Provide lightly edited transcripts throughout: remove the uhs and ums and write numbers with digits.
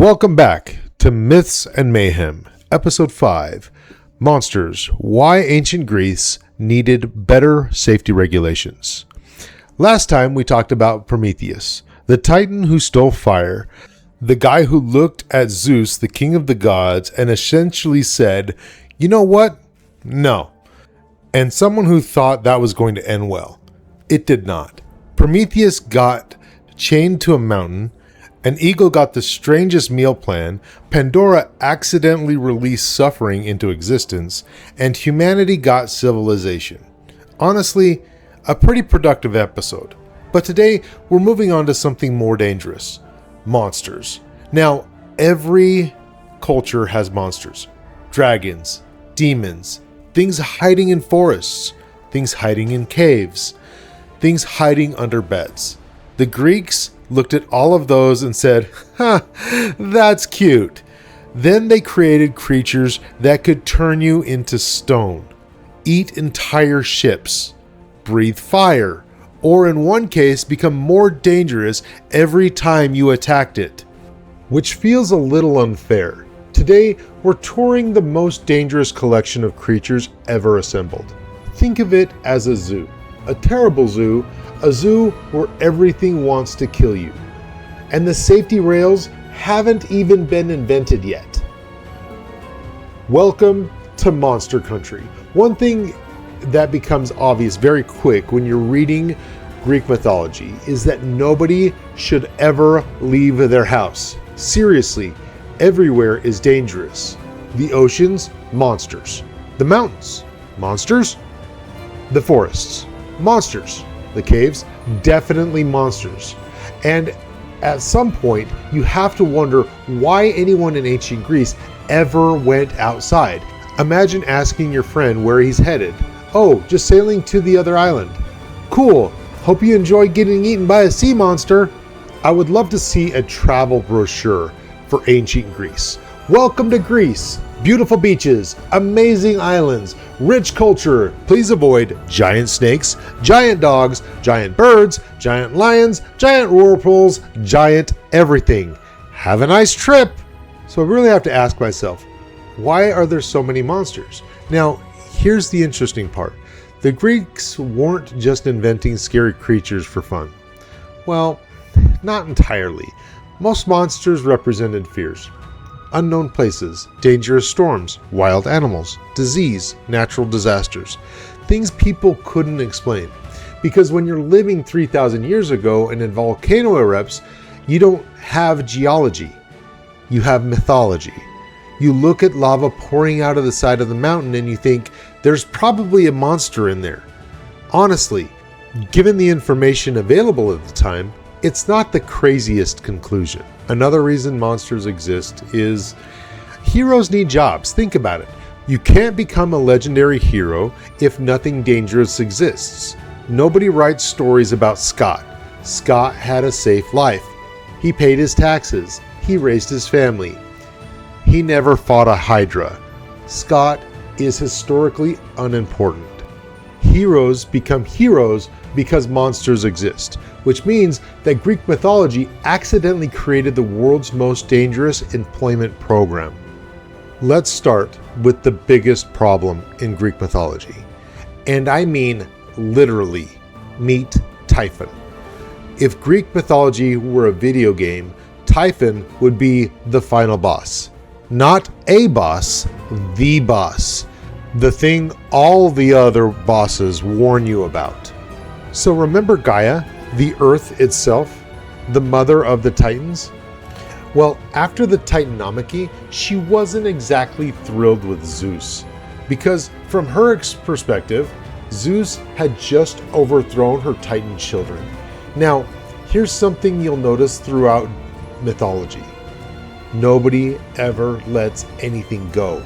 Welcome back to Myths and Mayhem, Episode 5, Monsters, Why Ancient Greece Needed Better Safety Regulations. Last time we talked about Prometheus, the titan who stole fire, the guy who looked at Zeus, the king of the gods, and essentially said, you know what? No. And someone who thought that was going to end well. It did not. Prometheus got chained to a mountain. An eagle got the strangest meal plan, Pandora accidentally released suffering into existence, and humanity got civilization. Honestly, a pretty productive episode. But today, we're moving on to something more dangerous. Monsters. Now, every culture has monsters. Dragons, demons, things hiding in forests, things hiding in caves, things hiding under beds. The Greeks looked at all of those and said, that's cute. Then they created creatures that could turn you into stone, eat entire ships, breathe fire, or in one case become more dangerous every time you attacked it. Which feels a little unfair. Today, we're touring the most dangerous collection of creatures ever assembled. Think of it as a zoo. A terrible zoo, a zoo where everything wants to kill you. And the safety rails haven't even been invented yet. Welcome to Monster Country. One thing that becomes obvious very quick when you're reading Greek mythology is that nobody should ever leave their house. Seriously, everywhere is dangerous. The oceans, monsters. The mountains, monsters. The forests, monsters. The caves, definitely monsters. And at some point, you have to wonder why anyone in ancient Greece ever went outside. Imagine asking your friend where he's headed. Oh, just sailing to the other island. Cool. Hope you enjoy getting eaten by a sea monster. I would love to see a travel brochure for ancient Greece. Welcome to Greece. Beautiful beaches, amazing islands, rich culture. Please avoid giant snakes, giant dogs, giant birds, giant lions, giant whirlpools, giant everything. Have a nice trip. So I really have to ask myself, why are there so many monsters? Now, here's the interesting part. The Greeks weren't just inventing scary creatures for fun. Well, not entirely. Most monsters represented fears. Unknown places, dangerous storms, wild animals, disease, natural disasters. Things people couldn't explain. Because when you're living 3,000 years ago and a volcano erupts, you don't have geology. You have mythology. You look at lava pouring out of the side of the mountain and you think, there's probably a monster in there. Honestly, given the information available at the time, it's not the craziest conclusion. Another reason monsters exist is heroes need jobs. Think about it. You can't become a legendary hero if nothing dangerous exists. Nobody writes stories about Scott. Scott had a safe life. He paid his taxes. He raised his family. He never fought a Hydra. Scott is historically unimportant. Heroes become heroes because monsters exist, which means that Greek mythology accidentally created the world's most dangerous employment program. Let's start with the biggest problem in Greek mythology. And I mean literally, meet Typhon. If Greek mythology were a video game, Typhon would be the final boss. Not a boss, the boss. The thing all the other bosses warn you about. So remember Gaia, the earth itself, the mother of the Titans? Well, after the Titanomachy, she wasn't exactly thrilled with Zeus. Because from her perspective, Zeus had just overthrown her Titan children. Now, here's something you'll notice throughout mythology. Nobody ever lets anything go.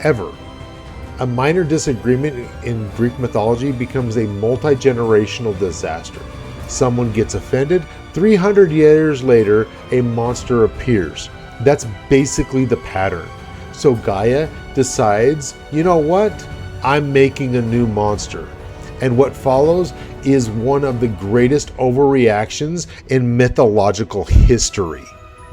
Ever. A minor disagreement in Greek mythology becomes a multi-generational disaster. Someone gets offended, 300 years later, a monster appears. That's basically the pattern. So Gaia decides, you know what? I'm making a new monster. And what follows is one of the greatest overreactions in mythological history.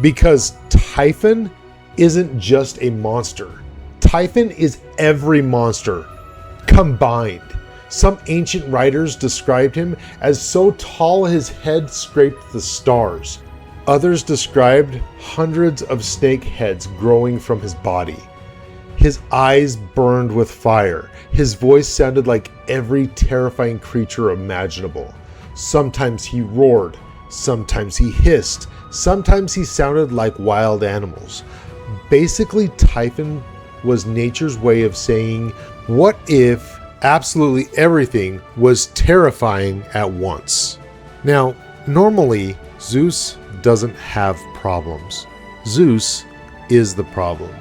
Because Typhon isn't just a monster. Typhon is every monster combined. Some ancient writers described him as so tall his head scraped the stars. Others described hundreds of snake heads growing from his body. His eyes burned with fire. His voice sounded like every terrifying creature imaginable. Sometimes he roared, sometimes he hissed, sometimes he sounded like wild animals. Basically, Typhon was nature's way of saying, what if absolutely everything was terrifying at once? Now, normally, Zeus doesn't have problems. Zeus is the problem.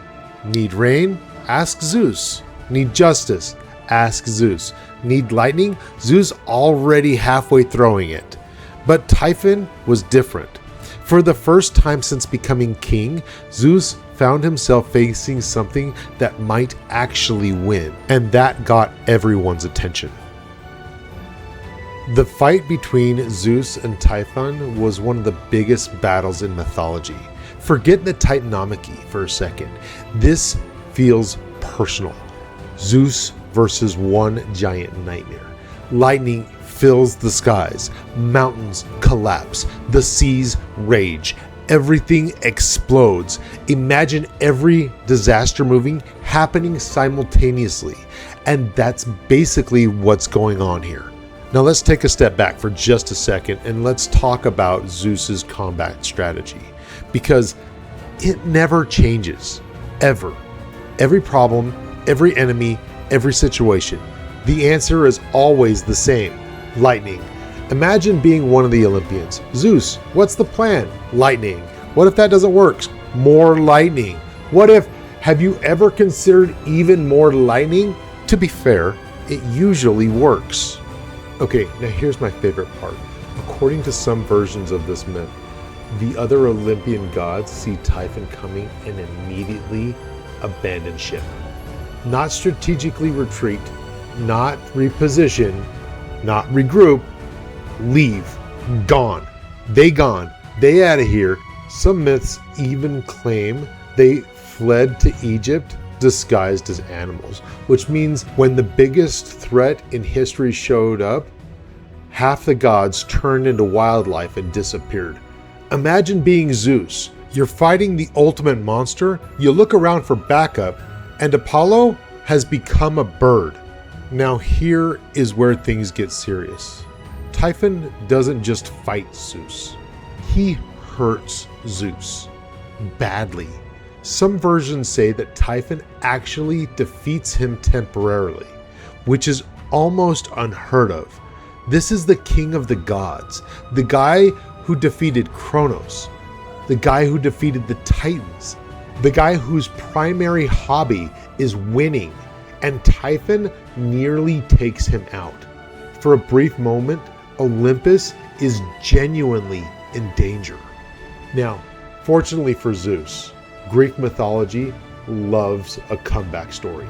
Need rain? Ask Zeus. Need justice? Ask Zeus. Need lightning? Zeus already halfway throwing it. But Typhon was different. For the first time since becoming king, Zeus found himself facing something that might actually win, and that got everyone's attention. The fight between Zeus and Typhon was one of the biggest battles in mythology. Forget the Titanomachy for a second. This feels personal. Zeus versus one giant nightmare. Lightning fills the skies. Mountains collapse. The seas rage. Everything explodes. Imagine every disaster movie happening simultaneously. And that's basically what's going on here. Now let's take a step back for just a second and let's talk about Zeus's combat strategy. Because it never changes, ever. Every problem, every enemy, every situation, the answer is always the same: lightning. Imagine being one of the Olympians. Zeus, what's the plan? Lightning. What if that doesn't work? More lightning. What if, have you ever considered even more lightning? To be fair, it usually works. Okay, now here's my favorite part. According to some versions of this myth, the other Olympian gods see Typhon coming and immediately abandon ship. Not strategically retreat, not reposition, not regroup, leave, gone. They out of here. Some myths even claim they fled to Egypt disguised as animals, which means when the biggest threat in history showed up, half the gods turned into wildlife and disappeared. Imagine being Zeus. You're fighting the ultimate monster, you look around for backup, and Apollo has become a bird. Now here is where things get serious. Typhon doesn't just fight Zeus. He hurts Zeus badly. Some versions say that Typhon actually defeats him temporarily, which is almost unheard of. This is the king of the gods, the guy who defeated Kronos, the guy who defeated the Titans, the guy whose primary hobby is winning, and Typhon nearly takes him out. For a brief moment, Olympus is genuinely in danger. Now, fortunately for Zeus, Greek mythology loves a comeback story.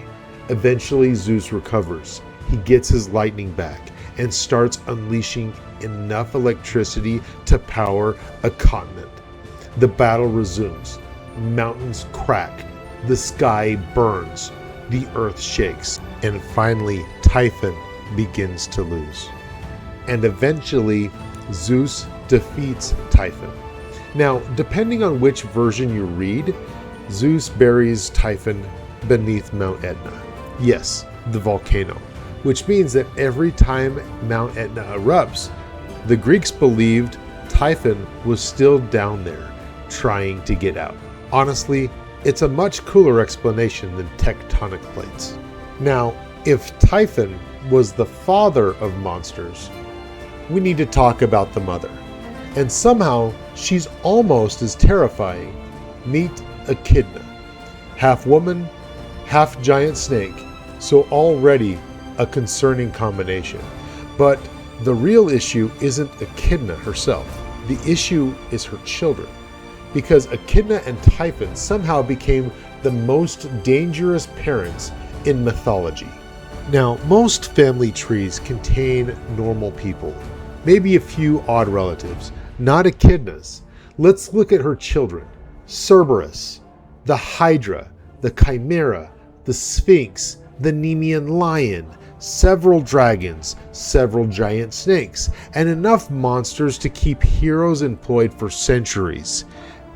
Eventually, Zeus recovers. He gets his lightning back and starts unleashing enough electricity to power a continent. The battle resumes. Mountains crack. The sky burns. The earth shakes. And finally, Typhon begins to lose. And eventually, Zeus defeats Typhon. Now, depending on which version you read, Zeus buries Typhon beneath Mount Etna. Yes, the volcano. Which means that every time Mount Etna erupts, the Greeks believed Typhon was still down there, trying to get out. Honestly, it's a much cooler explanation than tectonic plates. Now, if Typhon was the father of monsters, we need to talk about the mother. And somehow, she's almost as terrifying. Meet Echidna. Half woman, half giant snake, so already a concerning combination. But the real issue isn't Echidna herself. The issue is her children. Because Echidna and Typhon somehow became the most dangerous parents in mythology. Now, most family trees contain normal people, maybe a few odd relatives, not Echidna's. Let's look at her children. Cerberus, the Hydra, the Chimera, the Sphinx, the Nemean lion, several dragons, several giant snakes, and enough monsters to keep heroes employed for centuries.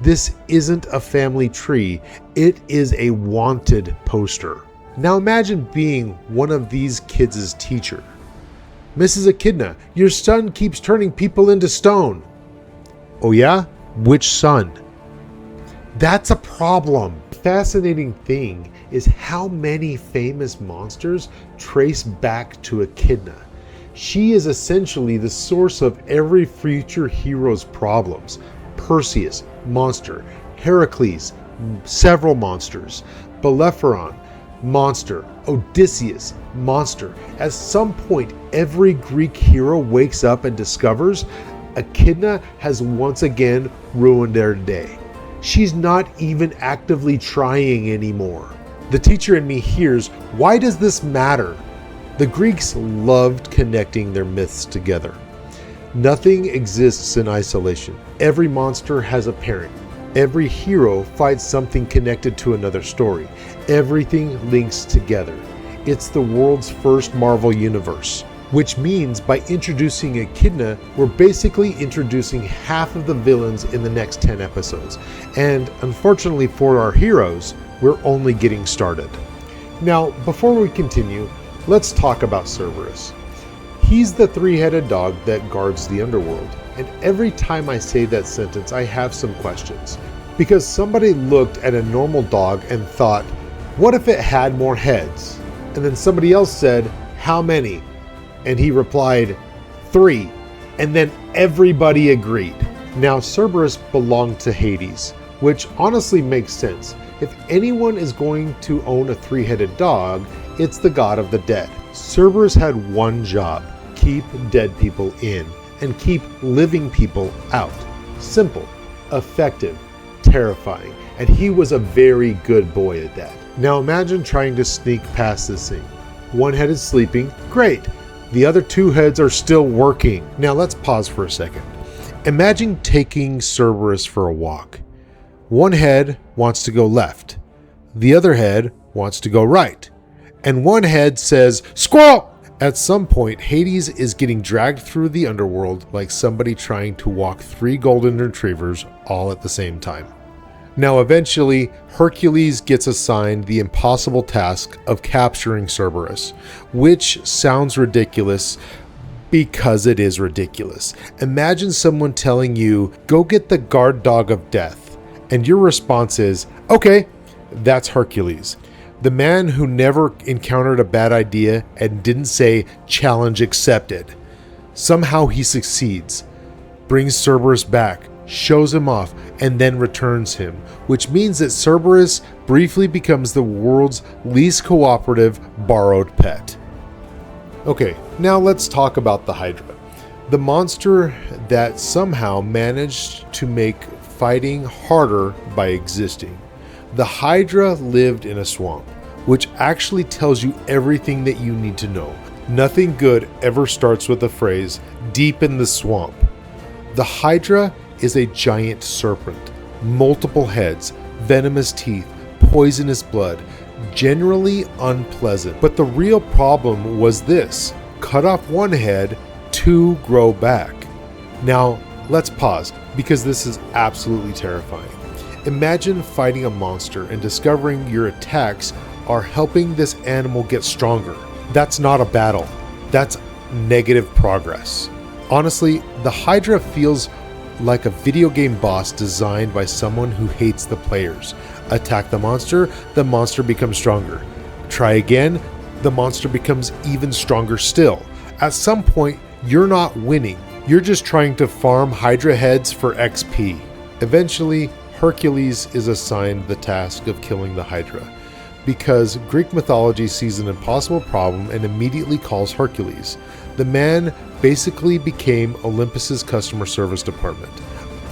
This isn't a family tree, it is a wanted poster. Now imagine being one of these kids' teacher. Mrs. Echidna, your son keeps turning people into stone. Oh yeah? Which son? That's a problem. The fascinating thing is how many famous monsters trace back to Echidna. She is essentially the source of every future hero's problems. Perseus, monster. Hercules, several monsters. Bellerophon, monster. Odysseus, monster. At some point, every Greek hero wakes up and discovers Echidna has once again ruined their day. She's not even actively trying anymore. The teacher in me hears, why does this matter? The Greeks loved connecting their myths together. Nothing exists in isolation. Every monster has a parent. Every hero fights something connected to another story. Everything links together. It's the world's first Marvel universe, which means by introducing Echidna, we're basically introducing half of the villains in the next 10 episodes. And unfortunately for our heroes, we're only getting started. Now, before we continue, let's talk about Cerberus. He's the three-headed dog that guards the underworld. And every time I say that sentence, I have some questions. Because somebody looked at a normal dog and thought, what if it had more heads? And then somebody else said, how many? And he replied, 3. And then everybody agreed. Now, Cerberus belonged to Hades, which honestly makes sense. If anyone is going to own a three-headed dog, it's the god of the dead. Cerberus had one job: keep dead people in and keep living people out. Simple, effective, terrifying, and he was a very good boy at that. Now imagine trying to sneak past this thing. One head is sleeping, great. The other 2 heads are still working. Now let's pause for a second. Imagine taking Cerberus for a walk. One head wants to go left. The other head wants to go right. And one head says, squirrel! At some point, Hades is getting dragged through the underworld like somebody trying to walk 3 golden retrievers all at the same time. Now eventually, Hercules gets assigned the impossible task of capturing Cerberus, which sounds ridiculous because it is ridiculous. Imagine someone telling you, go get the guard dog of death, and your response is, okay, that's Hercules. The man who never encountered a bad idea and didn't say, challenge accepted. Somehow he succeeds, brings Cerberus back, shows him off, and then returns him, which means that Cerberus briefly becomes the world's least cooperative borrowed pet. Okay, now let's talk about the Hydra, the monster that somehow managed to make fighting harder by existing. The Hydra lived in a swamp, which actually tells you everything that you need to know. Nothing good ever starts with the phrase, deep in the swamp. The Hydra is a giant serpent, multiple heads, venomous teeth, poisonous blood, generally unpleasant. But the real problem was this: cut off one head, 2 grow back. Now, let's pause, because this is absolutely terrifying. Imagine fighting a monster and discovering your attacks are helping this animal get stronger. That's not a battle. That's negative progress. Honestly, the Hydra feels like a video game boss designed by someone who hates the players. Attack the monster becomes stronger. Try again, the monster becomes even stronger still. At some point, you're not winning. You're just trying to farm Hydra heads for XP. Eventually, Hercules is assigned the task of killing the Hydra, because Greek mythology sees an impossible problem and immediately calls Hercules. The man basically became Olympus's customer service department.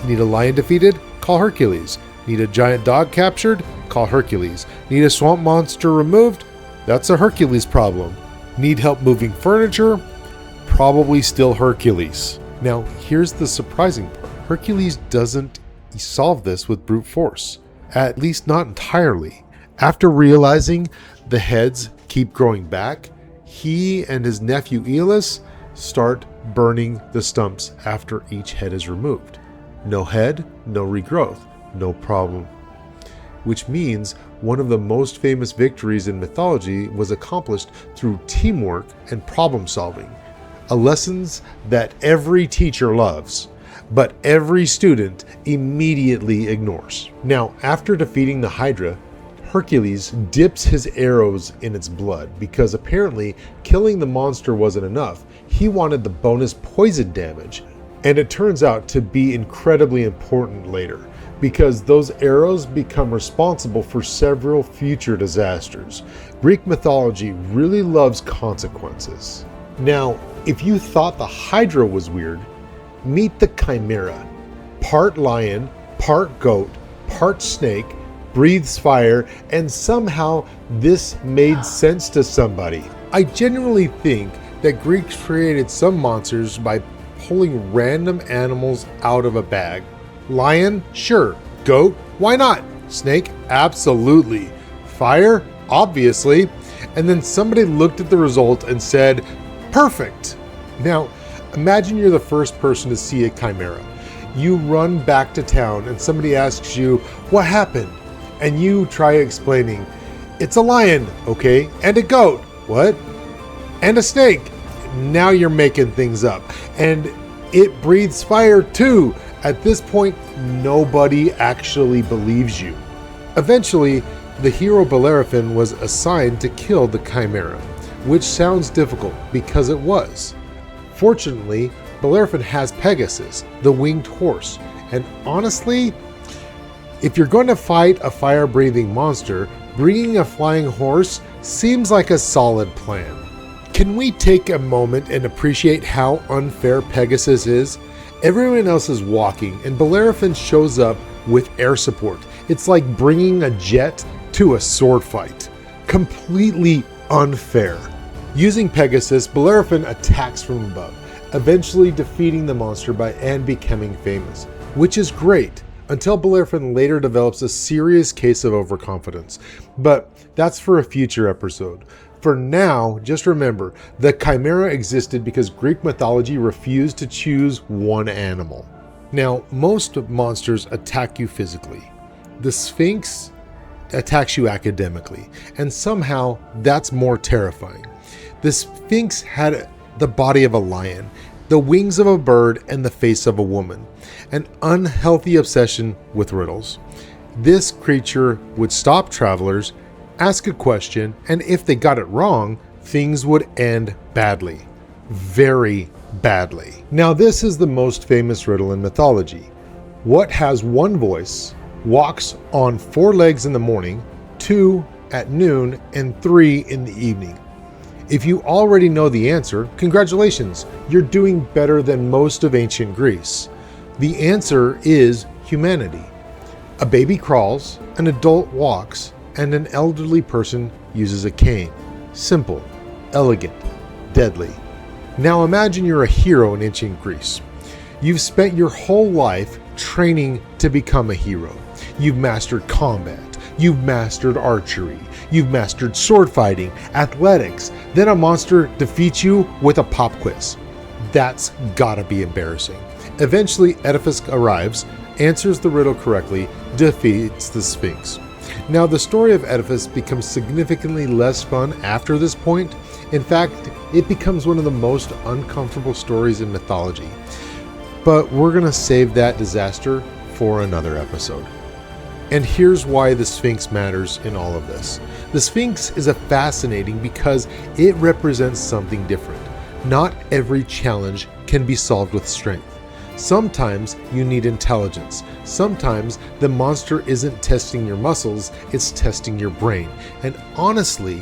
Need a lion defeated? Call Hercules. Need a giant dog captured? Call Hercules. Need a swamp monster removed? That's a Hercules problem. Need help moving furniture? Probably still Hercules. Now, here's the surprising part. Hercules doesn't solve this with brute force, at least not entirely. After realizing the heads keep growing back, he and his nephew Aeolus start burning the stumps after each head is removed. No head, no regrowth, no problem. Which means one of the most famous victories in mythology was accomplished through teamwork and problem solving, a lessons that every teacher loves, but every student immediately ignores. Now, after defeating the Hydra, Hercules dips his arrows in its blood because apparently killing the monster wasn't enough. He wanted the bonus poison damage, and it turns out to be incredibly important later, because those arrows become responsible for several future disasters. Greek mythology really loves consequences. Now, if you thought the Hydra was weird, meet the Chimera. Part lion, part goat, part snake, breathes fire, and somehow this made sense to somebody. I genuinely think that Greeks created some monsters by pulling random animals out of a bag. Lion? Sure. Goat? Why not? Snake? Absolutely. Fire? Obviously. And then somebody looked at the result and said, perfect. Now, imagine you're the first person to see a chimera. You run back to town and somebody asks you, what happened? And you try explaining, it's a lion, okay, and a goat. What? And a snake. Now you're making things up. And it breathes fire too. At this point, nobody actually believes you. Eventually, the hero Bellerophon was assigned to kill the Chimera, which sounds difficult because it was. Fortunately, Bellerophon has Pegasus, the winged horse, and honestly, if you're going to fight a fire-breathing monster, bringing a flying horse seems like a solid plan. Can we take a moment and appreciate how unfair Pegasus is? Everyone else is walking, and Bellerophon shows up with air support. It's like bringing a jet to a sword fight. Completely unfair. Using Pegasus, Bellerophon attacks from above, eventually defeating the monster and becoming famous, which is great, until Bellerophon later develops a serious case of overconfidence. But that's for a future episode. For now, just remember, the Chimera existed because Greek mythology refused to choose one animal. Now, most monsters attack you physically. The Sphinx attacks you academically, and somehow that's more terrifying. The Sphinx had the body of a lion, the wings of a bird, and the face of a woman. An unhealthy obsession with riddles. This creature would stop travelers, ask a question, and if they got it wrong, things would end badly. Very badly. Now, this is the most famous riddle in mythology. What has one voice, walks on 4 legs in the morning, 2 at noon, and 3 in the evening? If you already know the answer, congratulations, you're doing better than most of ancient Greece. The answer is humanity. A baby crawls, an adult walks, and an elderly person uses a cane. Simple, elegant, deadly. Now imagine you're a hero in ancient Greece. You've spent your whole life training to become a hero. You've mastered combat. You've mastered archery. You've mastered sword fighting, athletics. Then a monster defeats you with a pop quiz. That's gotta be embarrassing. Eventually, Oedipus arrives, answers the riddle correctly, defeats the Sphinx. Now, the story of Oedipus becomes significantly less fun after this point. In fact, it becomes one of the most uncomfortable stories in mythology. But we're going to save that disaster for another episode. And here's why the Sphinx matters in all of this. The Sphinx is fascinating because it represents something different. Not every challenge can be solved with strength. Sometimes you need intelligence. Sometimes the monster isn't testing your muscles, it's testing your brain. And honestly,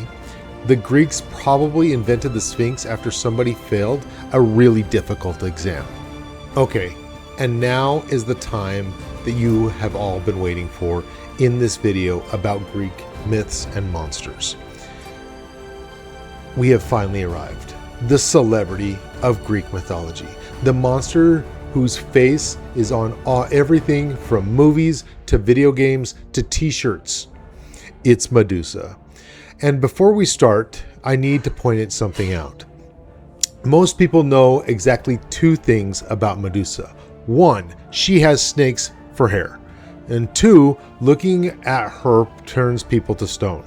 the Greeks probably invented the Sphinx after somebody failed a really difficult exam. Okay, and now is the time that you have all been waiting for in this video about Greek myths and monsters. We have finally arrived. The celebrity of Greek mythology. The monster whose face is on everything from movies to video games to t-shirts. It's Medusa. And before we start, I need to point something out. Most people know exactly two things about Medusa. One, she has snakes for hair. And two, looking at her turns people to stone.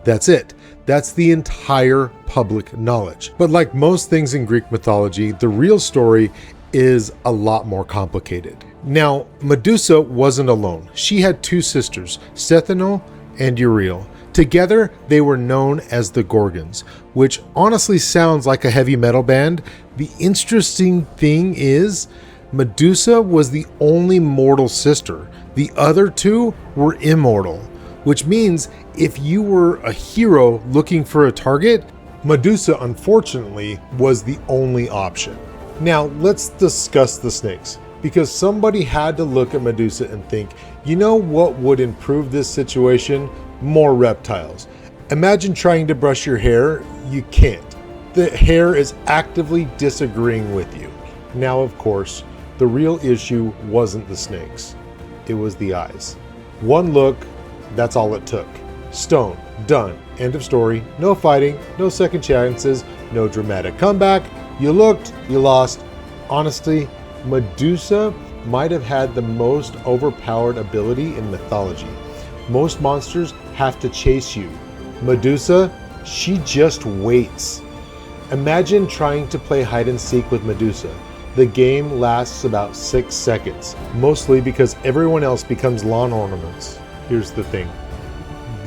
That's it. That's the entire public knowledge. But like most things in Greek mythology, the real story is a lot more complicated. Now, Medusa wasn't alone. She had two sisters, Setheno and Euryale. Together, they were known as the Gorgons, which honestly sounds like a heavy metal band. The interesting thing is, Medusa was the only mortal sister. The other two were immortal, which means if you were a hero looking for a target, Medusa, unfortunately, was the only option. Now, let's discuss the snakes, because somebody had to look at Medusa and think, you know what would improve this situation? More reptiles. Imagine trying to brush your hair. You can't. The hair is actively disagreeing with you. Now, of course, the real issue wasn't the snakes. It was the eyes. One look, that's all it took. Stone, done. End of story. No fighting, no second chances, no dramatic comeback. You looked, you lost. Honestly, Medusa might have had the most overpowered ability in mythology. Most monsters have to chase you. Medusa, she just waits. Imagine trying to play hide and seek with Medusa. The game lasts about 6 seconds, mostly because everyone else becomes lawn ornaments. Here's the thing.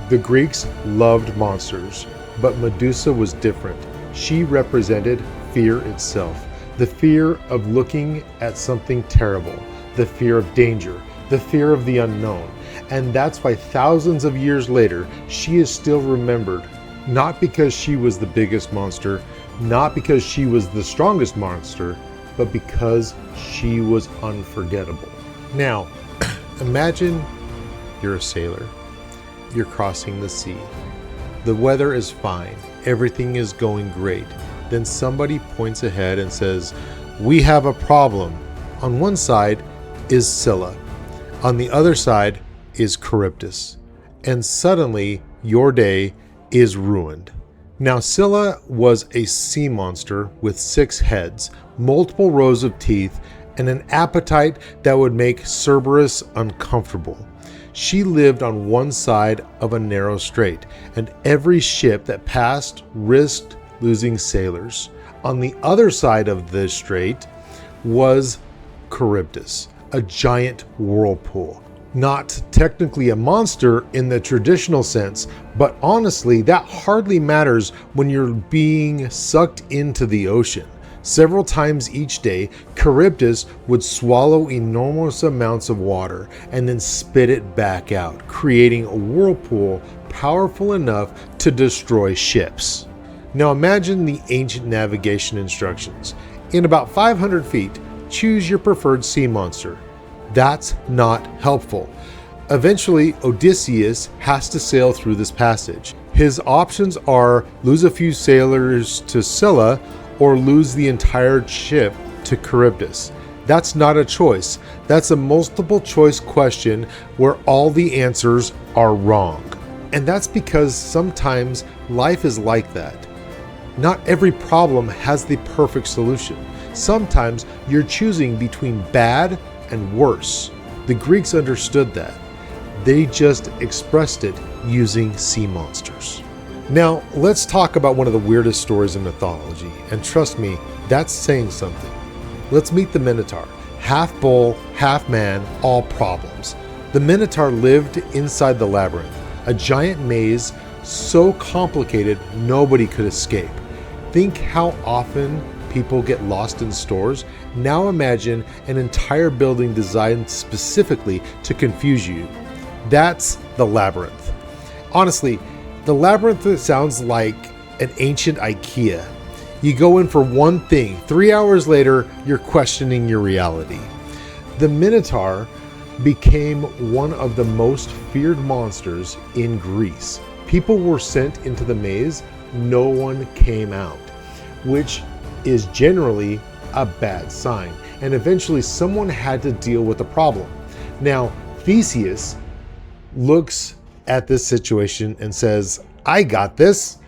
The Greeks loved monsters, but Medusa was different. She represented fear itself. The fear of looking at something terrible, the fear of danger, the fear of the unknown. And that's why thousands of years later, she is still remembered, not because she was the biggest monster, not because she was the strongest monster, but because she was unforgettable. Now, imagine you're a sailor. You're crossing the sea. The weather is fine. Everything is going great. Then somebody points ahead and says, "We have a problem." On one side is Scylla. On the other side is Charybdis. And suddenly your day is ruined. Now, Scylla was a sea monster with 6 heads, multiple rows of teeth, and an appetite that would make Cerberus uncomfortable. She lived on one side of a narrow strait, and every ship that passed risked losing sailors. On the other side of the strait was Charybdis, a giant whirlpool. Not technically a monster in the traditional sense, but honestly, that hardly matters when you're being sucked into the ocean. Several times each day, Charybdis would swallow enormous amounts of water and then spit it back out, creating a whirlpool powerful enough to destroy ships. Now imagine the ancient navigation instructions. In about 500 feet, choose your preferred sea monster. That's not helpful. Eventually, Odysseus has to sail through this passage. His options are lose a few sailors to Scylla or lose the entire ship to Charybdis. That's not a choice. That's a multiple choice question where all the answers are wrong. And that's because sometimes life is like that. Not every problem has the perfect solution. Sometimes you're choosing between bad and worse. The Greeks understood that. They just expressed it using sea monsters. Now, let's talk about one of the weirdest stories in mythology, and trust me, that's saying something. Let's meet the Minotaur. Half bull, half man, all problems. The Minotaur lived inside the labyrinth, a giant maze so complicated nobody could escape. Think how often people get lost in stores. Now imagine an entire building designed specifically to confuse you. That's the labyrinth. Honestly, the labyrinth sounds like an ancient IKEA. You go in for one thing, 3 hours later, you're questioning your reality. The Minotaur became one of the most feared monsters in Greece. People were sent into the maze, no one came out, which is generally a bad sign. and eventually someone had to deal with the problem. Now, Theseus looks at this situation and says, I got this,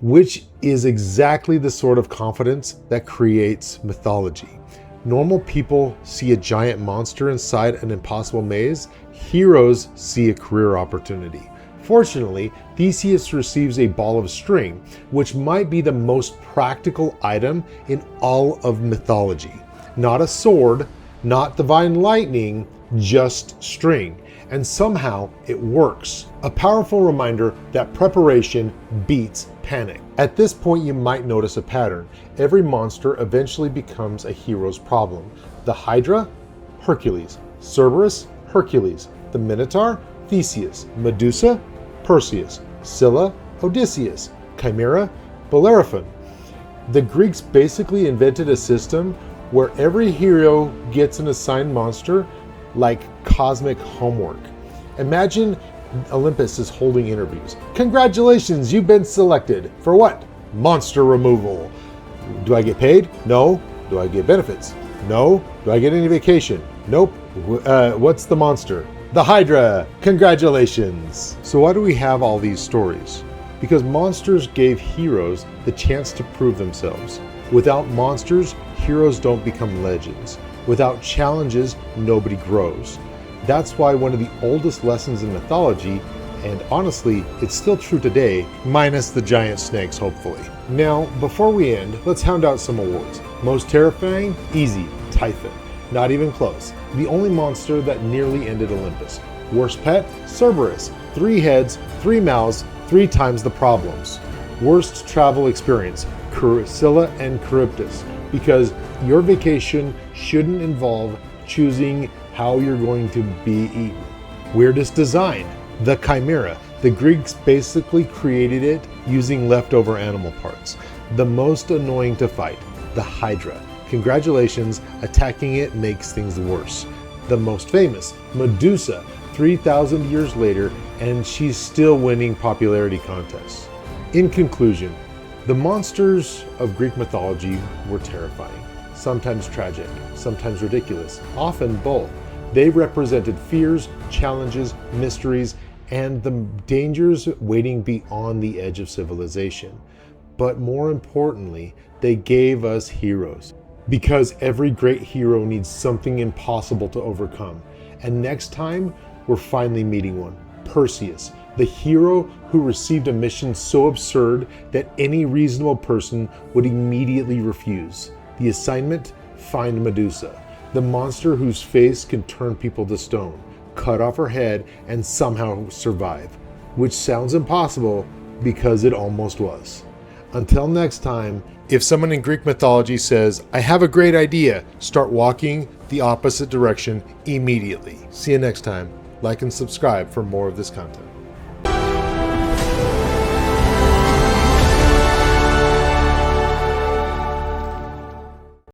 which is exactly the sort of confidence that creates mythology. Normal people see a giant monster inside an impossible maze. Heroes see a career opportunity. Fortunately, Theseus receives a ball of string, which might be the most practical item in all of mythology. Not a sword, not divine lightning, just string. And somehow it works. A powerful reminder that preparation beats panic. At this point, you might notice a pattern. Every monster eventually becomes a hero's problem. The Hydra, Hercules. Cerberus, Hercules. The Minotaur, Theseus. Medusa, Perseus. Scylla, Odysseus. Chimera, Bellerophon. The Greeks basically invented a system where every hero gets an assigned monster, like cosmic homework. Imagine Olympus is holding interviews. Congratulations, you've been selected. For what? Monster removal. Do I get paid? No. Do I get benefits? No. Do I get any vacation? Nope. What's the monster? The Hydra. Congratulations. So why do we have all these stories? Because monsters gave heroes the chance to prove themselves. Without monsters, heroes don't become legends. Without challenges, nobody grows. That's why one of the oldest lessons in mythology, and honestly, it's still true today, minus the giant snakes, hopefully. Now, before we end, let's hound out some awards. Most terrifying? Easy. Typhon. Not even close. The only monster that nearly ended Olympus. Worst pet? Cerberus. 3 heads, 3 mouths, 3 times the problems. Worst travel experience? Scylla and Charybdis. Because your vacation shouldn't involve choosing how you're going to be eaten. Weirdest design? The Chimera. The Greeks basically created it using leftover animal parts. The most annoying to fight? The Hydra. Congratulations, attacking it makes things worse. The most famous? Medusa. 3,000 years later, and she's still winning popularity contests. In conclusion, the monsters of Greek mythology were terrifying, sometimes tragic, sometimes ridiculous, often both. They represented fears, challenges, mysteries, and the dangers waiting beyond the edge of civilization. But more importantly, they gave us heroes. Because every great hero needs something impossible to overcome. And next time, we're finally meeting one. Perseus, the hero who received a mission so absurd that any reasonable person would immediately refuse. The assignment? Find Medusa, the monster whose face can turn people to stone, cut off her head, and somehow survive. Which sounds impossible because it almost was. Until next time, if someone in Greek mythology says, I have a great idea, start walking the opposite direction immediately. See you next time. Like and subscribe for more of this content.